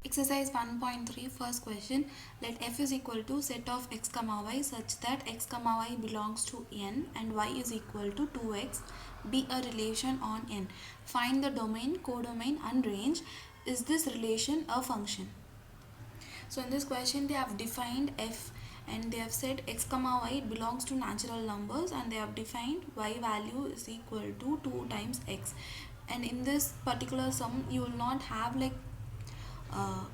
Exercise 1.3 first question. Let f is equal to set of x comma y such that x comma y belongs to n and y is equal to 2x be a relation on n. Find the domain, codomain and range. Is this relation a function? So in this question they have defined f and they have said x comma y belongs to natural numbers and they have defined y value is equal to 2 times x. And in this particular sum you will not have like uh,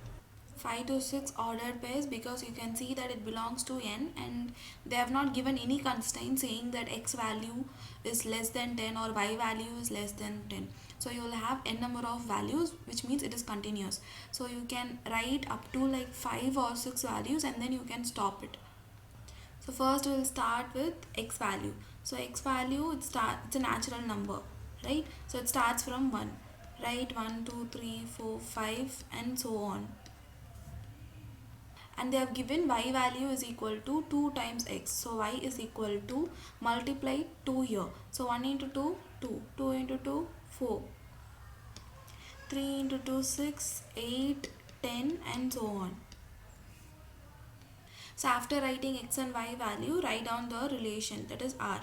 5 to 6 ordered pairs because you can see that it belongs to n and they have not given any constraint saying that x value is less than 10 or y value is less than 10. So you will have n number of values, which means it is continuous. So you can write up to like 5 or 6 values and then you can stop it. So first we will start with x value. So x value it's a natural number, right? So it starts from 1, right? 1 2 3 4 5 and so on. And they have given y value is equal to 2 times x. So y is equal to multiply 2 here. So 1 into 2 2, 2 into 2 4, 3 into 2 6, 8, 10 and so on. So after writing x and y value, write down the relation, that is r.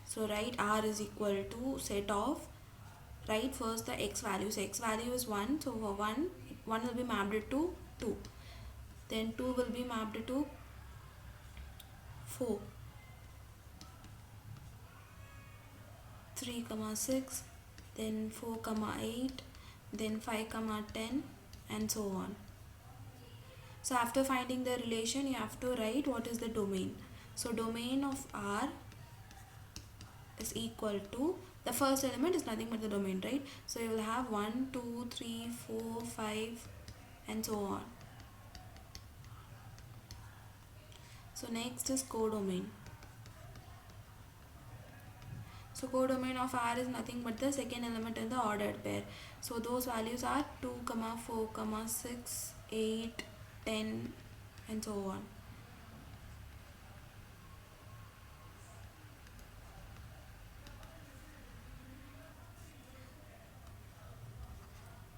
So write r is equal to set of, write first the x value. So x value is 1, so for 1 will be mapped to 2, then 2 will be mapped to 4, 3 comma 6, then 4 comma 8, then 5 comma 10 and so on. So after finding the relation you have to write what is the domain. So domain of r is equal to, the first element is nothing but the domain, right? So you will have 1 2 3 4 5 and so on. So next is codomain. So codomain of r is nothing but the second element in the ordered pair. So those values are 2 comma 4 comma 6 8 10 and so on.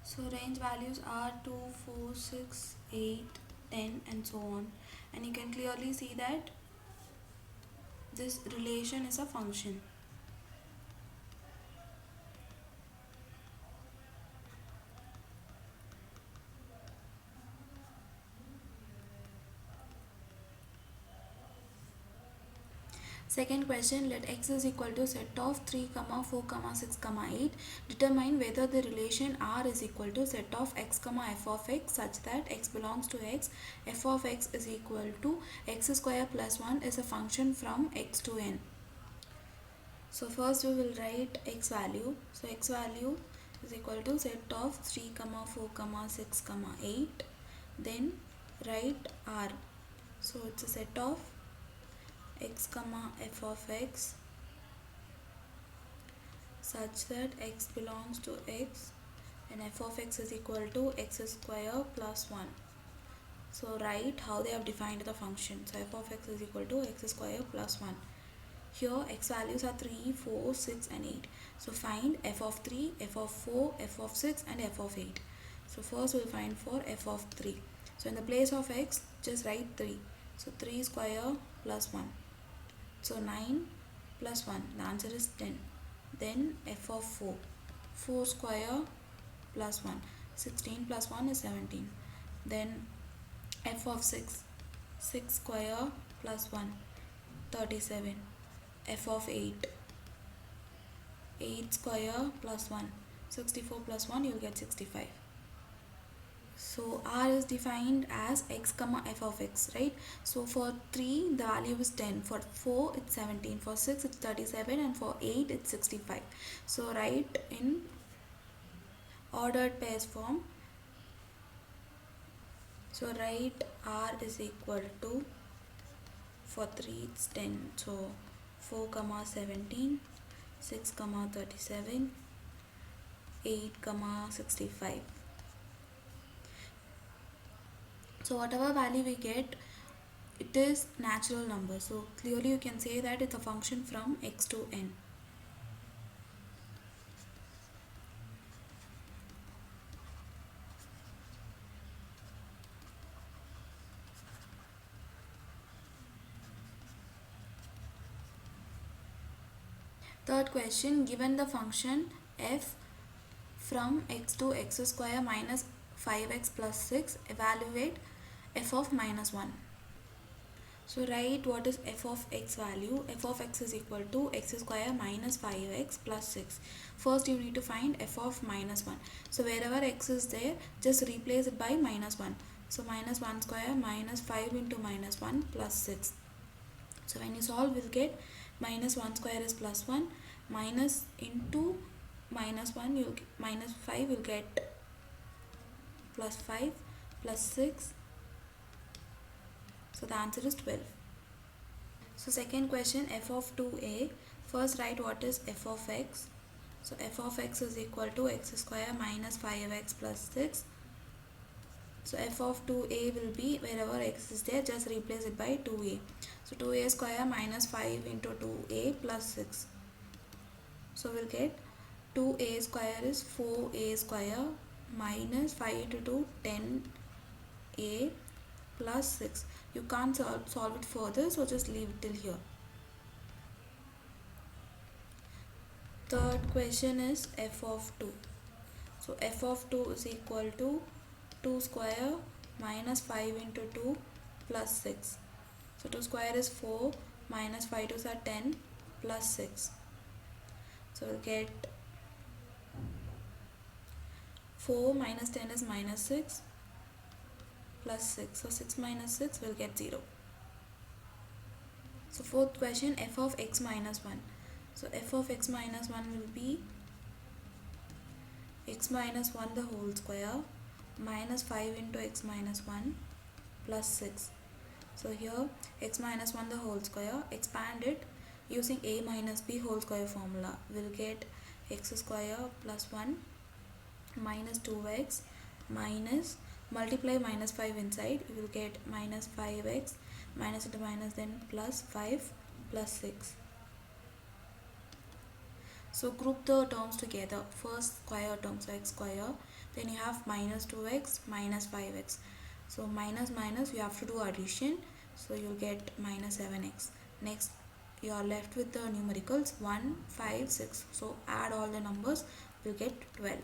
So range values are 2 4 6 8 10 and so on, and you can clearly see that this relation is a function. Second question, let x is equal to set of 3 comma 4 comma 6 comma 8. Determine whether the relation r is equal to set of x comma f of x such that x belongs to x, f of x is equal to x square plus 1 is a function from x to n. So first we will write x value. So x value is equal to set of 3 comma 4 comma 6 comma 8. Then write r. So it's a set of x comma f of x such that x belongs to x and f of x is equal to x square plus 1. So write how they have defined the function. So f of x is equal to x square plus 1. Here x values are 3, 4, 6 and 8. So find f of 3, f of 4, f of 6 and f of 8. So first we will find for f of 3. So in the place of x just write 3. So 3 square plus 1. So 9 plus 1, the answer is 10. Then f of 4, 4 square plus 1, 16 plus 1 is 17. Then f of 6, 6 square plus 1, 37. F of 8, 8 square plus 1, 64 plus 1 you will get 65. So r is defined as x comma f of x, right? So for 3 the value is 10, for 4 it's 17, for 6 it's 37 and for 8 it's 65. So write in ordered pairs form. So write r is equal to, for 3 it's 10, so 4 comma 17, 6 comma 37, 8 comma 65. So whatever value we get, it is natural number. So clearly you can say that it's a function from x to n. Third question, given the function f from x to x square minus 5x plus 6, evaluate f of minus 1. So write what is f of x value. F of x is equal to x square minus 5x plus 6. First you need to find f of minus 1. So wherever x is there, just replace it by minus 1. So minus 1 square minus 5 into minus 1 plus 6. So when you solve, we'll get minus 1 square is plus 1, minus into minus 1, you'll get minus 5, you'll get plus 5 plus 6. So the answer is 12. So second question, f of 2a. First write what is f of x. So f of x is equal to x square minus 5x plus 6. So f of 2a will be, wherever x is there, just replace it by 2a. So 2a square minus 5 into 2a plus 6. So we'll get 2a square is 4a square minus 5 into 2, 10a plus 6. You can't solve it further, so just leave it till here. Third question is f of 2. So f of 2 is equal to 2 square minus 5 into 2 plus 6. So 2 square is 4 minus 5 2s are 10 plus 6. So we'll get 4 minus 10 is minus 6 plus 6. So 6 minus 6 will get 0. So fourth question, f of x minus 1. So f of x minus 1 will be x minus 1 the whole square minus 5 into x minus 1 plus 6. So here x minus 1 the whole square, expand it using a minus b whole square formula. We'll get x square plus 1 minus 2x minus, multiply minus 5 inside, you will get minus 5x minus into minus, then plus 5 plus 6. So group the terms together. First square term, so x square, then you have minus 2x minus 5x. So minus minus, you have to do addition, so you'll get minus 7x. Next you are left with the numericals 1, 5, 6. So add all the numbers, you'll get 12.